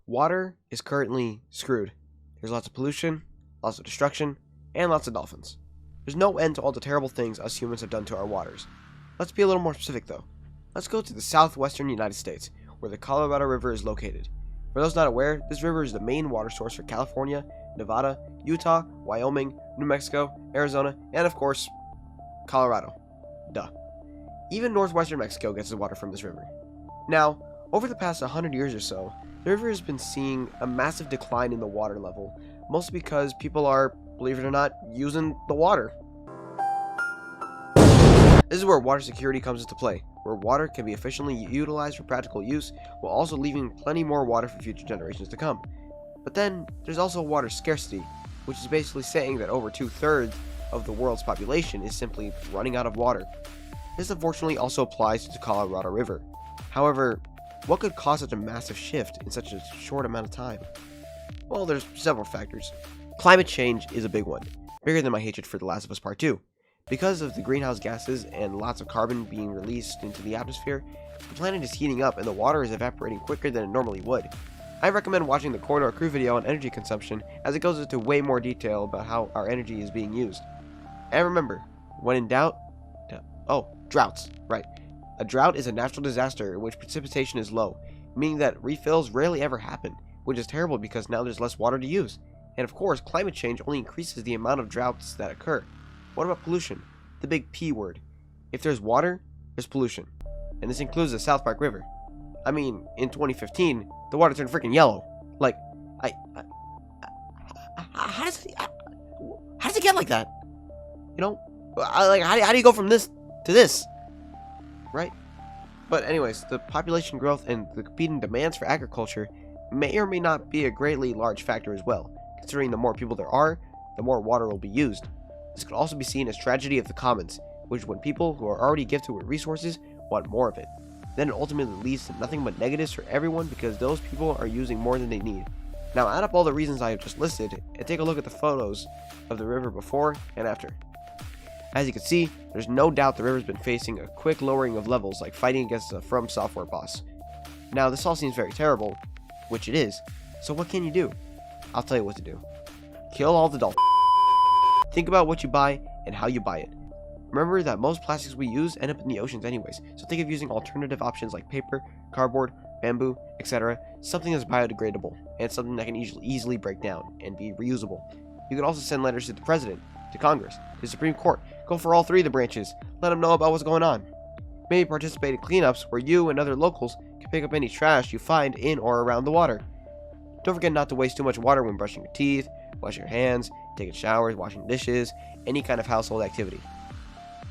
Water is currently screwed. There's lots of pollution, lots of destruction, and lots of dolphins. There's no end to all the terrible things us humans have done to our waters. Let's be a little more specific though. Let's go to the southwestern United States, where the Colorado River is located. For those not aware, this river is the main water source for California, Nevada, Utah, Wyoming, New Mexico, Arizona, and of course, Colorado. Duh. Even northwestern Mexico gets its water from this river. Now, over the past 100 years or so, the river has been seeing a massive decline in the water level, mostly because people are, believe it or not, using the water. This is where water security comes into play, where water can be efficiently utilized for practical use, while also leaving plenty more water for future generations to come. But then, there's also water scarcity, which is basically saying that over 2/3 of the world's population is simply running out of water. This unfortunately also applies to the Colorado River. However, what could cause such a massive shift in such a short amount of time? Well, there's several factors. Climate change is a big one, bigger than my hatred for The Last of Us Part 2. Because of the greenhouse gases and lots of carbon being released into the atmosphere, the planet is heating up and the water is evaporating quicker than it normally would. I recommend watching the Corridor Crew video on energy consumption, as it goes into way more detail about how our energy is being used. And remember, when in doubt, droughts, right. A drought is a natural disaster in which precipitation is low, meaning that refills rarely ever happen, which is terrible because now there's less water to use. And of course, climate change only increases the amount of droughts that occur. What about pollution? The big P word. If there's water, there's pollution. And this includes the South Park River. I mean, in 2015, the water turned freaking yellow. Like, how does it get like that? You know, how do you go from this to this? Right? But anyways, the population growth and the competing demands for agriculture may or may not be a greatly large factor as well, considering the more people there are, the more water will be used. This could also be seen as tragedy of the commons, which is when people who are already gifted with resources want more of it. Then it ultimately leads to nothing but negatives for everyone because those people are using more than they need. Now add up all the reasons I have just listed and take a look at the photos of the river before and after. As you can see, there's no doubt the river's been facing a quick lowering of levels, like fighting against a From Software boss. Now this all seems very terrible, which it is, so what can you do? I'll tell you what to do. Kill all the dolphins. Think about what you buy and how you buy it. Remember that most plastics we use end up in the oceans anyways, so think of using alternative options like paper, cardboard, bamboo, etc. Something that's biodegradable, and something that can easily break down and be reusable. You can also send letters to the President, to Congress, to the Supreme Court. Go for all three of the branches. Let them know about what's going on. Maybe participate in cleanups where you and other locals can pick up any trash you find in or around the water. Don't forget not to waste too much water when brushing your teeth, washing your hands, taking showers, washing dishes, any kind of household activity.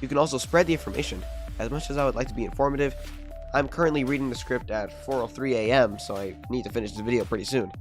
You can also spread the information. As much as I would like to be informative, I'm currently reading the script at 4:03 a.m., so I need to finish this video pretty soon.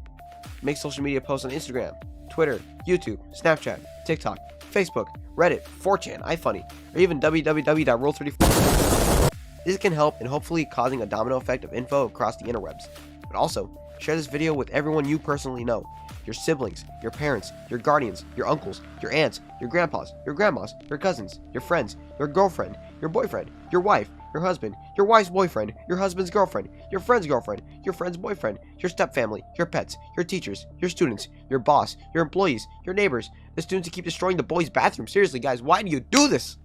Make social media posts on Instagram, Twitter, YouTube, Snapchat, TikTok, Facebook, Reddit, 4chan, iFunny, or even www.rule34. This can help in hopefully causing a domino effect of info across the interwebs. But also, share this video with everyone you personally know. Your siblings, your parents, your guardians, your uncles, your aunts, your grandpas, your grandmas, your cousins, your friends, your girlfriend, your boyfriend, your wife, your husband, your wife's boyfriend, your husband's girlfriend, your friend's boyfriend, your stepfamily, your pets, your teachers, your students, your boss, your employees, your neighbors, the students who keep destroying the boys' bathroom. Seriously, guys, why do you do this?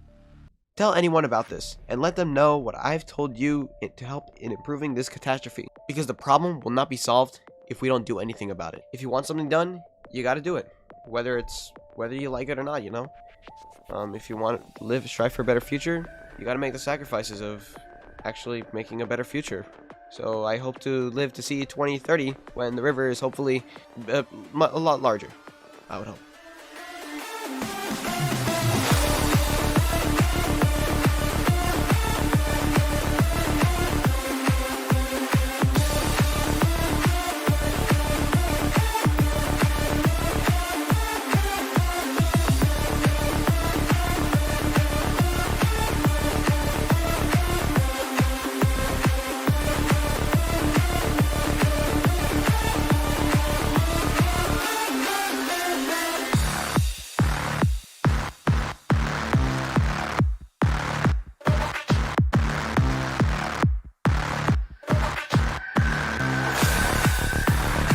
Tell anyone about this, and let them know what I've told you to help in improving this catastrophe, because the problem will not be solved if we don't do anything about it. If you want something done, you gotta do it. Whether you like it or not, you know? If you want to strive for a better future, you gotta make the sacrifices of actually making a better future. So I hope to live to see 2030 when the river is hopefully a lot larger. I would hope.